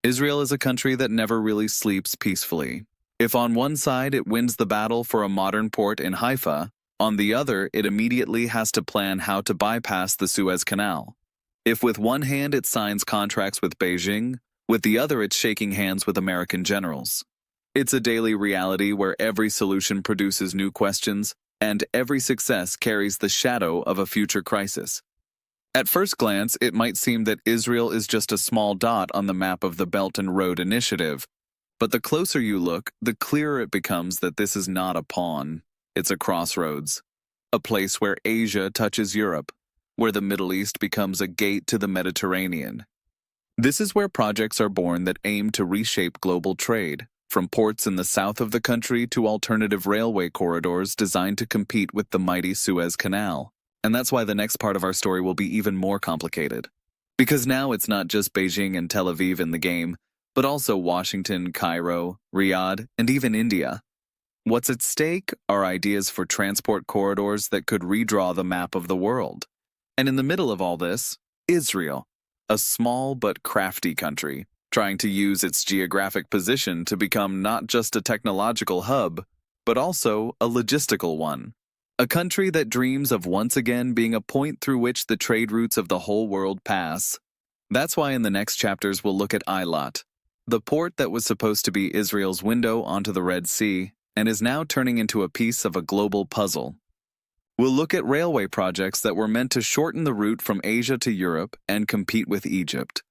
Israel is a country that never really sleeps peacefully. If on one side it wins the battle for a modern port in Haifa, on the other it immediately has to plan how to bypass the Suez Canal. If with one hand it signs contracts with Beijing, with the other it's shaking hands with American generals. It's a daily reality where every solution produces new questions, and every success carries the shadow of a future crisis. At first glance, it might seem that Israel is just a small dot on the map of the Belt and Road Initiative, but the closer you look, the clearer it becomes that this is not a pawn, it's a crossroads. A place where Asia touches Europe, where the Middle East becomes a gate to the Mediterranean. This is where projects are born that aim to reshape global trade, from ports in the south of the country to alternative railway corridors designed to compete with the mighty Suez Canal. And that's why the next part of our story will be even more complicated. Because now it's not just Beijing and Tel Aviv in the game, but also Washington, Cairo, Riyadh, and even India. What's at stake are ideas for transport corridors that could redraw the map of the world. And in the middle of all this, Israel, a small but crafty country, trying to use its geographic position to become not just a technological hub, but also a logistical one. A country that dreams of once again being a point through which the trade routes of the whole world pass. That's why in the next chapters we'll look at Eilat, the port that was supposed to be Israel's window onto the Red Sea and is now turning into a piece of a global puzzle. We'll look at railway projects that were meant to shorten the route from Asia to Europe and compete with Egypt.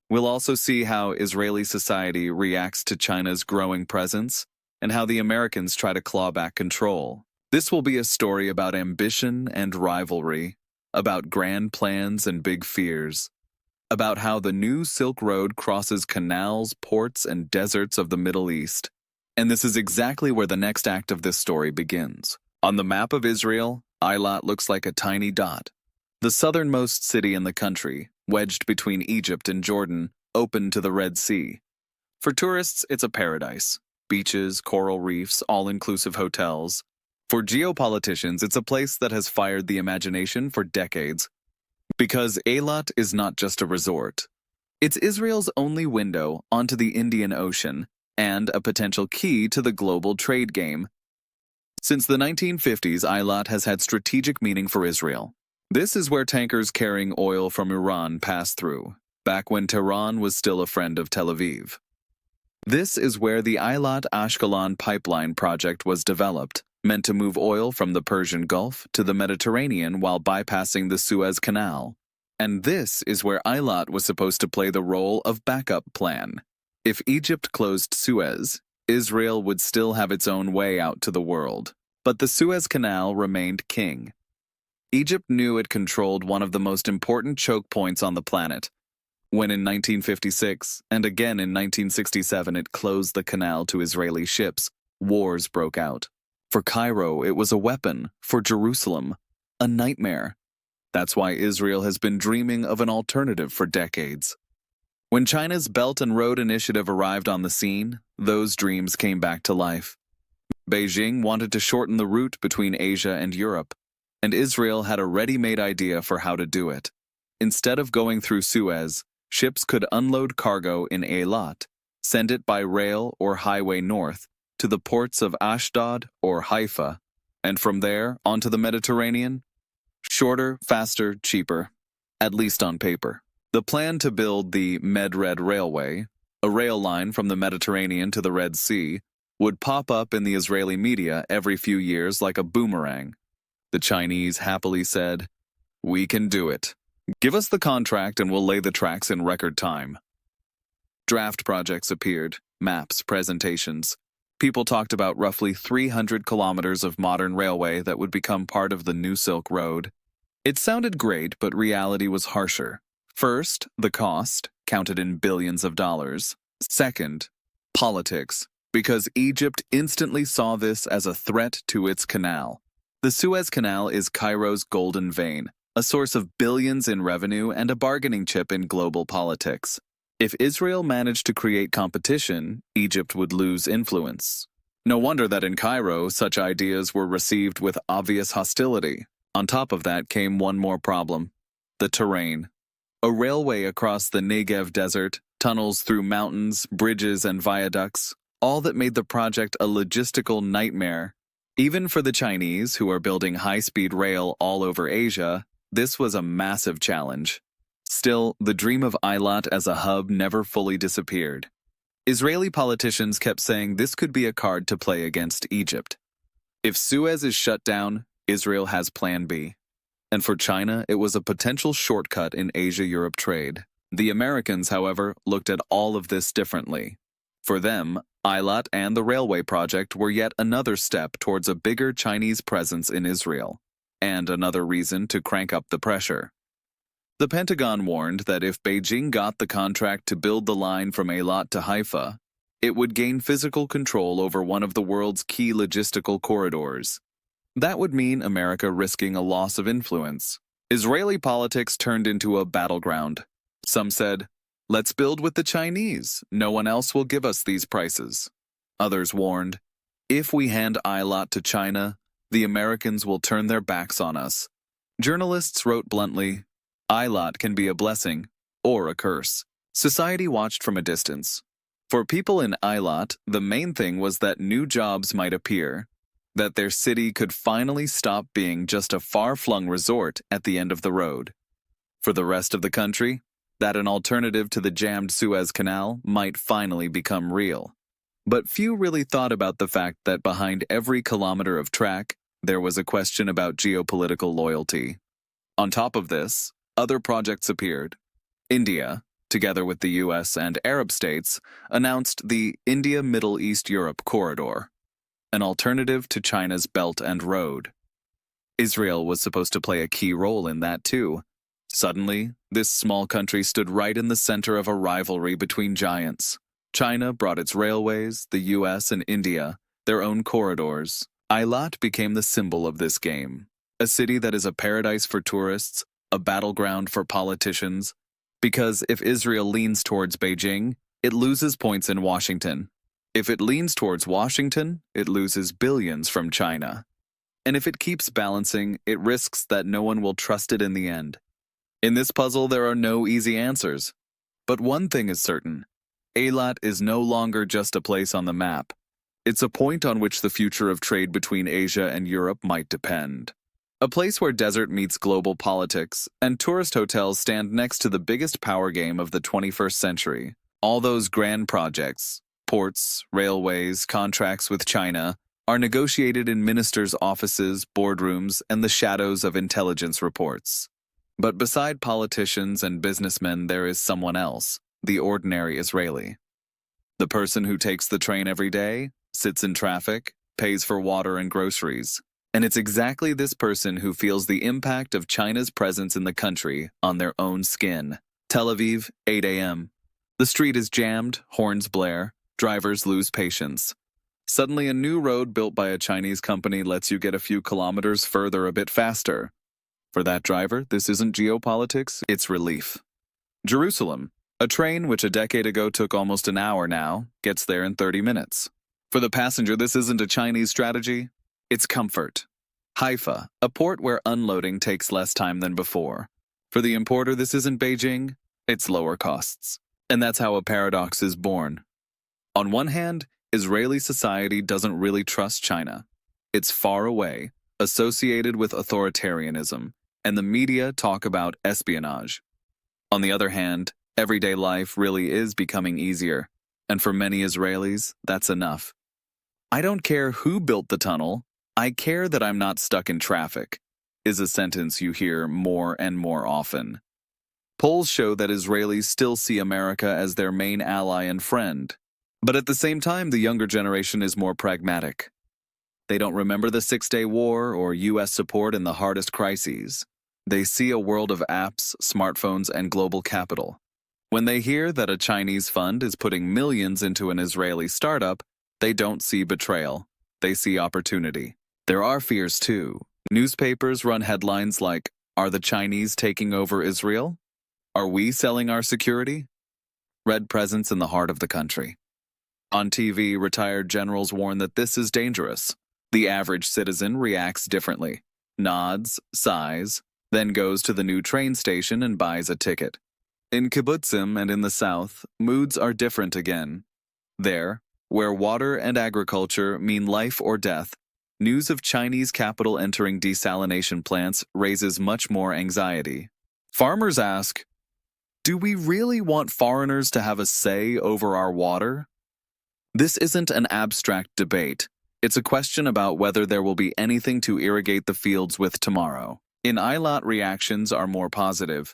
We'll also see how Israeli society reacts to China's growing presence and how the Americans try to claw back control. This will be a story about ambition and rivalry, about grand plans and big fears, about how the new Silk Road crosses canals, ports, and deserts of the Middle East. And this is exactly where the next act of this story begins. On the map of Israel, Eilat looks like a tiny dot. The southernmost city in the country, wedged between Egypt and Jordan, open to the Red Sea. For tourists, it's a paradise. Beaches, coral reefs, all-inclusive hotels. For geopoliticians, it's a place that has fired the imagination for decades. Because Eilat is not just a resort. It's Israel's only window onto the Indian Ocean and a potential key to the global trade game. Since the 1950s, Eilat has had strategic meaning for Israel. This is where tankers carrying oil from Iran pass through, back when Tehran was still a friend of Tel Aviv. This is where the Eilat-Ashkelon pipeline project was developed, meant to move oil from the Persian Gulf to the Mediterranean while bypassing the Suez Canal. And this is where Eilat was supposed to play the role of backup plan. If Egypt closed Suez, Israel would still have its own way out to the world. But the Suez Canal remained king. Egypt knew it controlled one of the most important choke points on the planet. When in 1956, and again in 1967 it closed the canal to Israeli ships, wars broke out. For Cairo, it was a weapon. For Jerusalem, a nightmare. That's why Israel has been dreaming of an alternative for decades. When China's Belt and Road Initiative arrived on the scene, those dreams came back to life. Beijing wanted to shorten the route between Asia and Europe, and Israel had a ready-made idea for how to do it. Instead of going through Suez, ships could unload cargo in Eilat, send it by rail or highway north, to the ports of Ashdod or Haifa, and from there onto the Mediterranean. Shorter, faster, cheaper, at least on paper. The plan to build the Med-Red Railway, a rail line from the Mediterranean to the Red Sea, would pop up in the Israeli media every few years like a boomerang. The Chinese happily said, "We can do it. Give us the contract and we'll lay the tracks in record time." Draft projects appeared, maps, presentations. People talked about roughly 300 kilometers of modern railway that would become part of the new Silk Road. It sounded great, but reality was harsher. First, the cost, counted in billions of dollars. Second, politics, because Egypt instantly saw this as a threat to its canal. The Suez Canal is Cairo's golden vein, a source of billions in revenue and a bargaining chip in global politics. If Israel managed to create competition, Egypt would lose influence. No wonder that in Cairo, such ideas were received with obvious hostility. On top of that came one more problem: the terrain. A railway across the Negev desert, tunnels through mountains, bridges, and viaducts, all that made the project a logistical nightmare. Even for the Chinese, who are building high-speed rail all over Asia, this was a massive challenge. Still, the dream of Eilat as a hub never fully disappeared. Israeli politicians kept saying this could be a card to play against Egypt. If Suez is shut down, Israel has Plan B. And for China, it was a potential shortcut in Asia-Europe trade. The Americans, however, looked at all of this differently. For them, Eilat and the railway project were yet another step towards a bigger Chinese presence in Israel, and another reason to crank up the pressure. The Pentagon warned that if Beijing got the contract to build the line from Eilat to Haifa, it would gain physical control over one of the world's key logistical corridors. That would mean America risking a loss of influence. Israeli politics turned into a battleground. Some said, "Let's build with the Chinese. No one else will give us these prices." Others warned, "If we hand Eilat to China, the Americans will turn their backs on us." Journalists wrote bluntly, "Eilat can be a blessing or a curse." Society watched from a distance. For people in Eilat, the main thing was that new jobs might appear, that their city could finally stop being just a far-flung resort at the end of the road. For the rest of the country, that an alternative to the jammed Suez Canal might finally become real. But few really thought about the fact that behind every kilometer of track, there was a question about geopolitical loyalty. On top of this, other projects appeared. India, together with the US and Arab states, announced the India-Middle East-Europe corridor, an alternative to China's Belt and Road. Israel was supposed to play a key role in that too. Suddenly, this small country stood right in the center of a rivalry between giants. China brought its railways, the US and India, their own corridors. Eilat became the symbol of this game, a city that is a paradise for tourists, a battleground for politicians, because if Israel leans towards Beijing, it loses points in Washington. If it leans towards Washington, it loses billions from China. And if it keeps balancing, it risks that no one will trust it in the end. In this puzzle, there are no easy answers. But one thing is certain. Eilat is no longer just a place on the map. It's a point on which the future of trade between Asia and Europe might depend. A place where desert meets global politics, and tourist hotels stand next to the biggest power game of the 21st century. All those grand projects, ports, railways, contracts with China, are negotiated in ministers' offices, boardrooms, and the shadows of intelligence reports. But beside politicians and businessmen, there is someone else, the ordinary Israeli. The person who takes the train every day, sits in traffic, pays for water and groceries. And it's exactly this person who feels the impact of China's presence in the country on their own skin. Tel Aviv, 8 a.m. The street is jammed, horns blare, drivers lose patience. Suddenly a new road built by a Chinese company lets you get a few kilometers further a bit faster. For that driver, this isn't geopolitics, it's relief. Jerusalem, a train which a decade ago took almost an hour now, gets there in 30 minutes. For the passenger, this isn't a Chinese strategy, it's comfort. Haifa, a port where unloading takes less time than before. For the importer, this isn't Beijing, it's lower costs. And that's how a paradox is born. On one hand, Israeli society doesn't really trust China. It's far away, associated with authoritarianism, and the media talk about espionage. On the other hand, everyday life really is becoming easier, and for many Israelis, that's enough. "I don't care who built the tunnel, I care that I'm not stuck in traffic," is a sentence you hear more and more often. Polls show that Israelis still see America as their main ally and friend. But at the same time, the younger generation is more pragmatic. They don't remember the Six-Day War or U.S. support in the hardest crises. They see a world of apps, smartphones, and global capital. When they hear that a Chinese fund is putting millions into an Israeli startup, they don't see betrayal. They see opportunity. There are fears too. Newspapers run headlines like, "Are the Chinese taking over Israel? Are we selling our security?" Red presence in the heart of the country. On TV, retired generals warn that this is dangerous. The average citizen reacts differently, nods, sighs, then goes to the new train station and buys a ticket. In kibbutzim and in the south, moods are different again. There, where water and agriculture mean life or death, news of Chinese capital entering desalination plants raises much more anxiety. Farmers ask, do we really want foreigners to have a say over our water? This isn't an abstract debate. It's a question about whether there will be anything to irrigate the fields with tomorrow. In Eilat, reactions are more positive.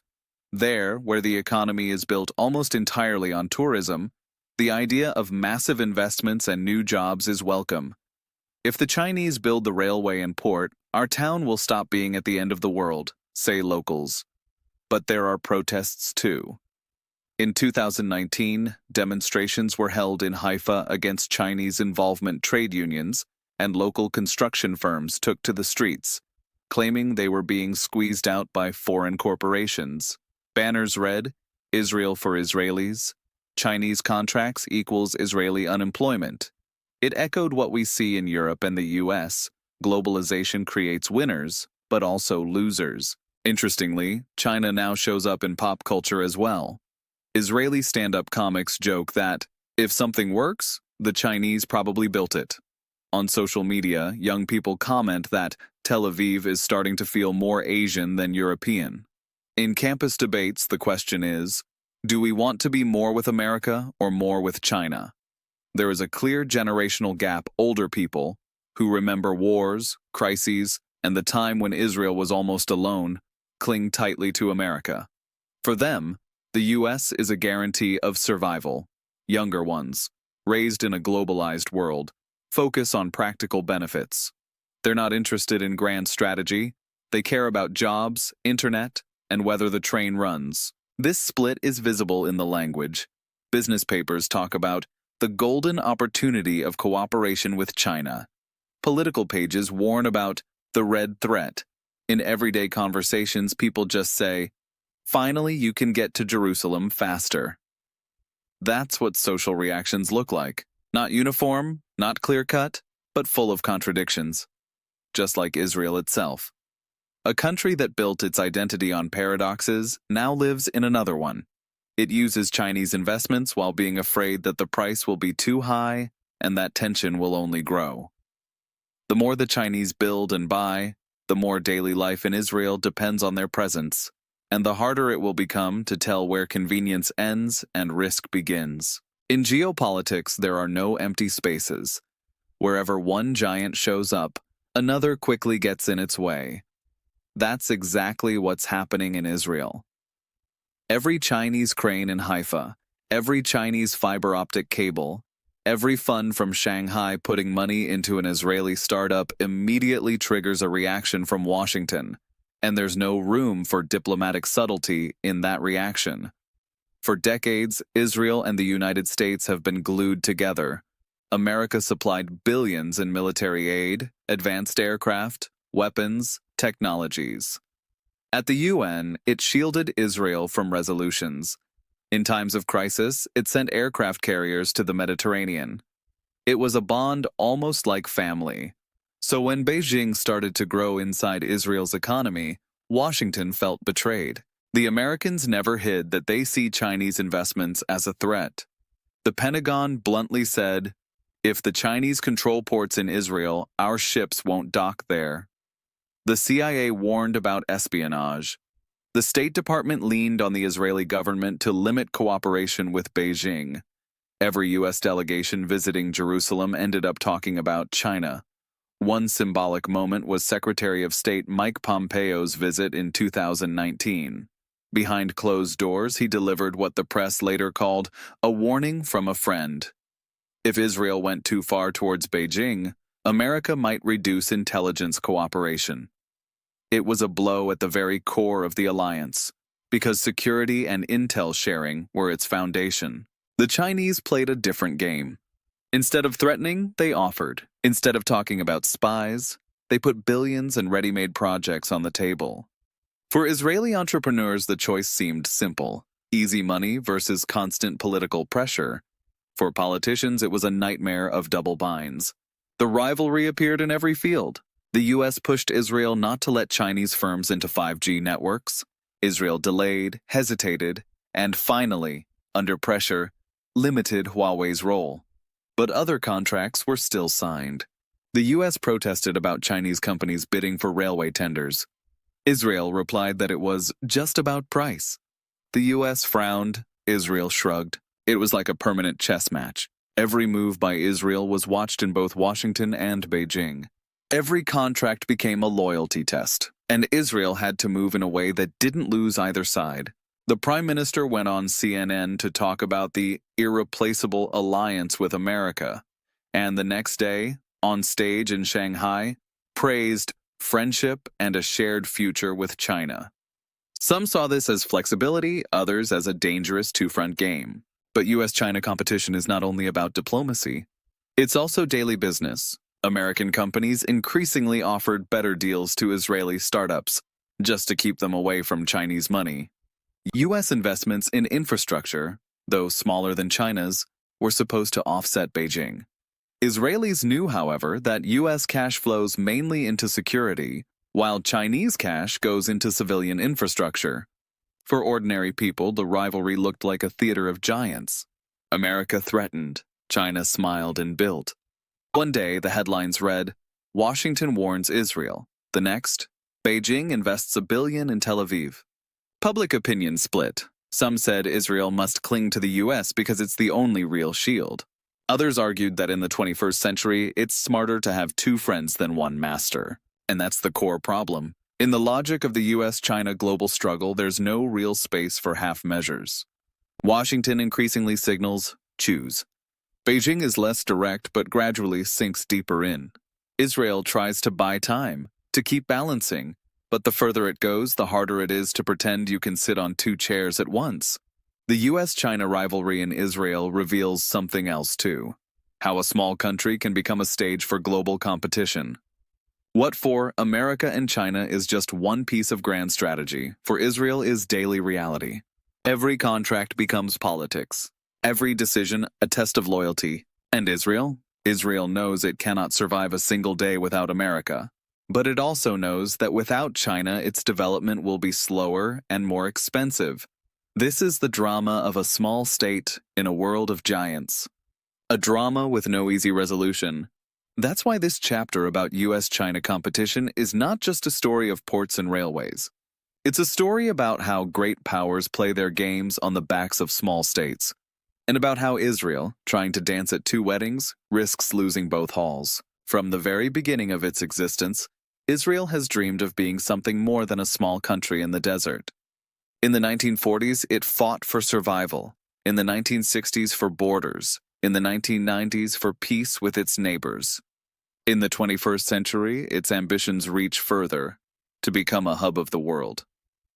There, where the economy is built almost entirely on tourism, the idea of massive investments and new jobs is welcome. If the Chinese build the railway and port, our town will stop being at the end of the world, say locals. But there are protests too. In 2019, demonstrations were held in Haifa against Chinese involvement. Trade unions and local construction firms took to the streets, claiming they were being squeezed out by foreign corporations. Banners read, "Israel for Israelis," "Chinese contracts equals Israeli unemployment." It echoed what we see in Europe and the US. Globalization creates winners, but also losers. Interestingly, China now shows up in pop culture as well. Israeli stand-up comics joke that, if something works, the Chinese probably built it. On social media, young people comment that Tel Aviv is starting to feel more Asian than European. In campus debates, the question is, do we want to be more with America or more with China? There is a clear generational gap. Older people, who remember wars, crises, and the time when Israel was almost alone, cling tightly to America. For them, the U.S. is a guarantee of survival. Younger ones, raised in a globalized world, focus on practical benefits. They're not interested in grand strategy. They care about jobs, internet, and whether the train runs. This split is visible in the language. Business papers talk about the golden opportunity of cooperation with China. Political pages warn about the red threat. In everyday conversations, people just say, "Finally, you can get to Jerusalem faster." That's what social reactions look like. Not uniform, not clear-cut, but full of contradictions. Just like Israel itself. A country that built its identity on paradoxes now lives in another one. It uses Chinese investments while being afraid that the price will be too high and that tension will only grow. The more the Chinese build and buy, the more daily life in Israel depends on their presence, and the harder it will become to tell where convenience ends and risk begins. In geopolitics, there are no empty spaces. Wherever one giant shows up, another quickly gets in its way. That's exactly what's happening in Israel. Every Chinese crane in Haifa, every Chinese fiber optic cable, every fund from Shanghai putting money into an Israeli startup immediately triggers a reaction from Washington, and there's no room for diplomatic subtlety in that reaction. For decades, Israel and the United States have been glued together. America supplied billions in military aid, advanced aircraft, weapons, technologies. At the UN, it shielded Israel from resolutions. In times of crisis, it sent aircraft carriers to the Mediterranean. It was a bond almost like family. So when Beijing started to grow inside Israel's economy, Washington felt betrayed. The Americans never hid that they see Chinese investments as a threat. The Pentagon bluntly said, "If the Chinese control ports in Israel, our ships won't dock there." The CIA warned about espionage. The State Department leaned on the Israeli government to limit cooperation with Beijing. Every U.S. delegation visiting Jerusalem ended up talking about China. One symbolic moment was Secretary of State Mike Pompeo's visit in 2019. Behind closed doors, he delivered what the press later called a warning from a friend. If Israel went too far towards Beijing, America might reduce intelligence cooperation. It was a blow at the very core of the alliance, because security and intel sharing were its foundation. The Chinese played a different game. Instead of threatening, they offered. Instead of talking about spies, they put billions in ready-made projects on the table. For Israeli entrepreneurs, the choice seemed simple: easy money versus constant political pressure. For politicians, it was a nightmare of double binds. The rivalry appeared in every field. The U.S. pushed Israel not to let Chinese firms into 5G networks. Israel delayed, hesitated, and finally, under pressure, limited Huawei's role. But other contracts were still signed. The U.S. protested about Chinese companies bidding for railway tenders. Israel replied that it was just about price. The U.S. frowned, Israel shrugged. It was like a permanent chess match. Every move by Israel was watched in both Washington and Beijing. Every contract became a loyalty test, and Israel had to move in a way that didn't lose either side. The Prime Minister went on CNN to talk about the irreplaceable alliance with America, and the next day, on stage in Shanghai, praised friendship and a shared future with China. Some saw this as flexibility, others as a dangerous two-front game. But U.S.-China competition is not only about diplomacy. It's also daily business. American companies increasingly offered better deals to Israeli startups, just to keep them away from Chinese money. U.S. investments in infrastructure, though smaller than China's, were supposed to offset Beijing. Israelis knew, however, that U.S. cash flows mainly into security, while Chinese cash goes into civilian infrastructure. For ordinary people, the rivalry looked like a theater of giants. America threatened, China smiled and built. One day, the headlines read, "Washington warns Israel." The next, "Beijing invests $1 billion in Tel Aviv." Public opinion split. Some said Israel must cling to the U.S. because it's the only real shield. Others argued that in the 21st century, it's smarter to have two friends than one master. And that's the core problem. In the logic of the U.S.-China global struggle, there's no real space for half measures. Washington increasingly signals, choose. Beijing is less direct but gradually sinks deeper in. Israel tries to buy time, to keep balancing, but the further it goes, the harder it is to pretend you can sit on two chairs at once. The U.S.-China rivalry in Israel reveals something else too. How a small country can become a stage for global competition. What for America and China is just one piece of grand strategy, for Israel is daily reality. Every contract becomes politics. Every decision a test of loyalty. And Israel? Israel knows it cannot survive a single day without America. But it also knows that without China, its development will be slower and more expensive. This is the drama of a small state in a world of giants. A drama with no easy resolution. That's why this chapter about U.S.-China competition is not just a story of ports and railways. It's a story about how great powers play their games on the backs of small states, and about how Israel, trying to dance at two weddings, risks losing both halls. From the very beginning of its existence, Israel has dreamed of being something more than a small country in the desert. In the 1940s, it fought for survival. In the 1960s, for borders. In the 1990s, for peace with its neighbors. In the 21st century, its ambitions reach further, to become a hub of the world.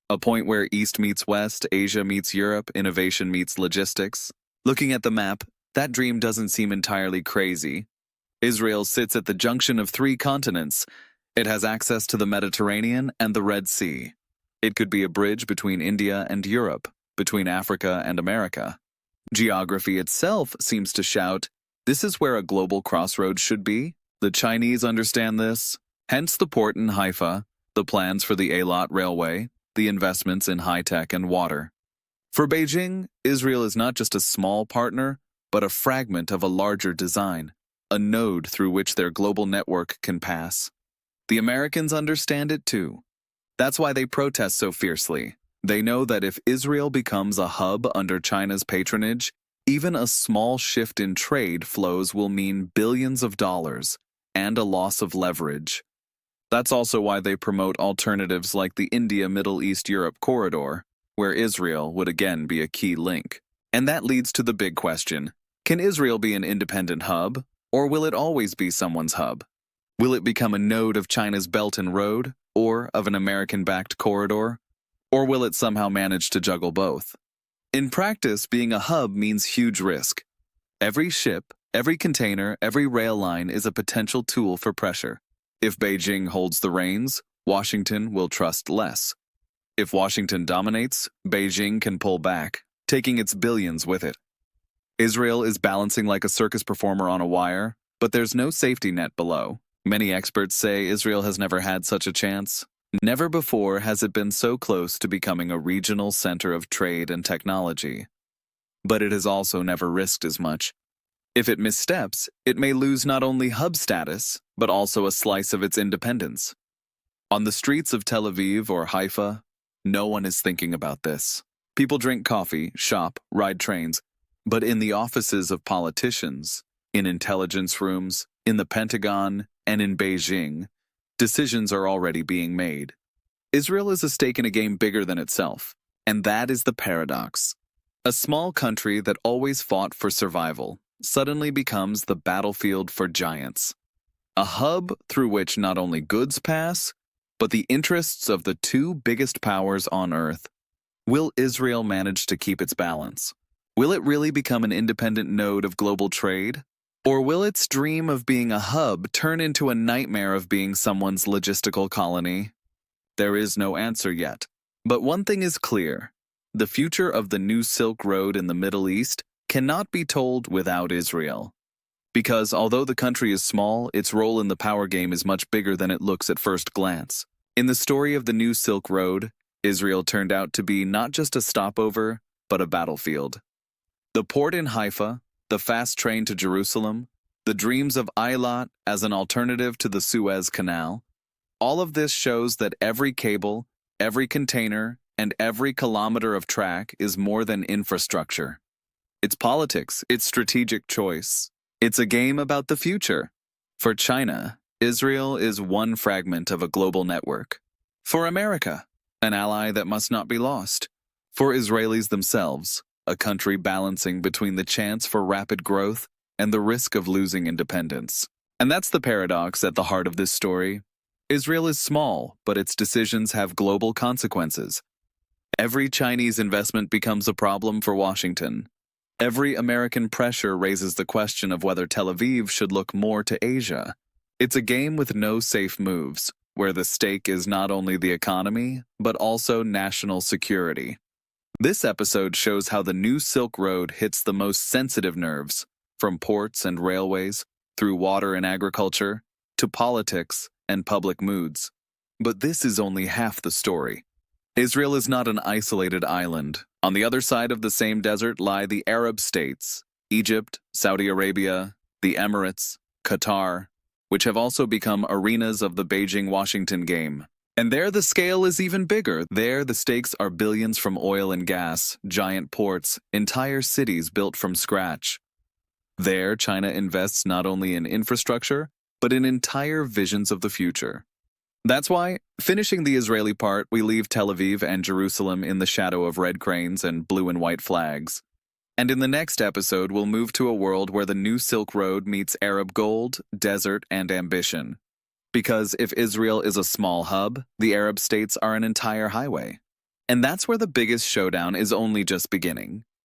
A point where East meets West, Asia meets Europe, innovation meets logistics. Looking at the map, that dream doesn't seem entirely crazy. Israel sits at the junction of 3 continents. It has access to the Mediterranean and the Red Sea. It could be a bridge between India and Europe, between Africa and America. Geography itself seems to shout, this is where a global crossroads should be. The Chinese understand this, hence the port in Haifa, the plans for the Eilat Railway, the investments in high-tech and water. For Beijing, Israel is not just a small partner, but a fragment of a larger design, a node through which their global network can pass. The Americans understand it too. That's why they protest so fiercely. They know that if Israel becomes a hub under China's patronage, even a small shift in trade flows will mean billions of dollars and a loss of leverage. That's also why they promote alternatives like the India-Middle East-Europe corridor, where Israel would again be a key link. And that leads to the big question. Can Israel be an independent hub, or will it always be someone's hub? Will it become a node of China's Belt and Road, or of an American-backed corridor? Or will it somehow manage to juggle both? In practice, being a hub means huge risk. Every ship, every container, every rail line is a potential tool for pressure. If Beijing holds the reins, Washington will trust less. If Washington dominates, Beijing can pull back, taking its billions with it. Israel is balancing like a circus performer on a wire, but there's no safety net below. Many experts say Israel has never had such a chance. Never before has it been so close to becoming a regional center of trade and technology. But it has also never risked as much. If it missteps, it may lose not only hub status, but also a slice of its independence. On the streets of Tel Aviv or Haifa, no one is thinking about this. People drink coffee, shop, ride trains, but in the offices of politicians, in intelligence rooms, in the Pentagon, and in Beijing, decisions are already being made. Israel is a stake in a game bigger than itself, and that is the paradox. A small country that always fought for survival suddenly becomes the battlefield for giants. A hub through which not only goods pass, but the interests of the two biggest powers on earth. Will Israel manage to keep its balance? Will it really become an independent node of global trade? Or will its dream of being a hub turn into a nightmare of being someone's logistical colony? There is no answer yet. But one thing is clear. The future of the new Silk Road in the Middle East cannot be told without Israel. Because although the country is small, its role in the power game is much bigger than it looks at first glance. In the story of the new Silk Road, Israel turned out to be not just a stopover, but a battlefield. The port in Haifa, the fast train to Jerusalem, the dreams of Eilat as an alternative to the Suez Canal, all of this shows that every cable, every container, and every kilometer of track is more than infrastructure. It's politics, it's strategic choice. It's a game about the future. For China, Israel is one fragment of a global network. For America, an ally that must not be lost. For Israelis themselves, a country balancing between the chance for rapid growth and the risk of losing independence. And that's the paradox at the heart of this story. Israel is small, but its decisions have global consequences. Every Chinese investment becomes a problem for Washington. Every American pressure raises the question of whether Tel Aviv should look more to Asia. It's a game with no safe moves, where the stake is not only the economy, but also national security. This episode shows how the new Silk Road hits the most sensitive nerves, from ports and railways, through water and agriculture, to politics and public moods. But this is only half the story. Israel is not an isolated island. On the other side of the same desert lie the Arab states, Egypt, Saudi Arabia, the Emirates, Qatar, which have also become arenas of the Beijing-Washington game. And there the scale is even bigger. There the stakes are billions from oil and gas, giant ports, entire cities built from scratch. There China invests not only in infrastructure, but in entire visions of the future. That's why, finishing the Israeli part, we leave Tel Aviv and Jerusalem in the shadow of red cranes and blue and white flags. And in the next episode, we'll move to a world where the new Silk Road meets Arab gold, desert, and ambition. Because if Israel is a small hub, the Arab states are an entire highway. And that's where the biggest showdown is only just beginning.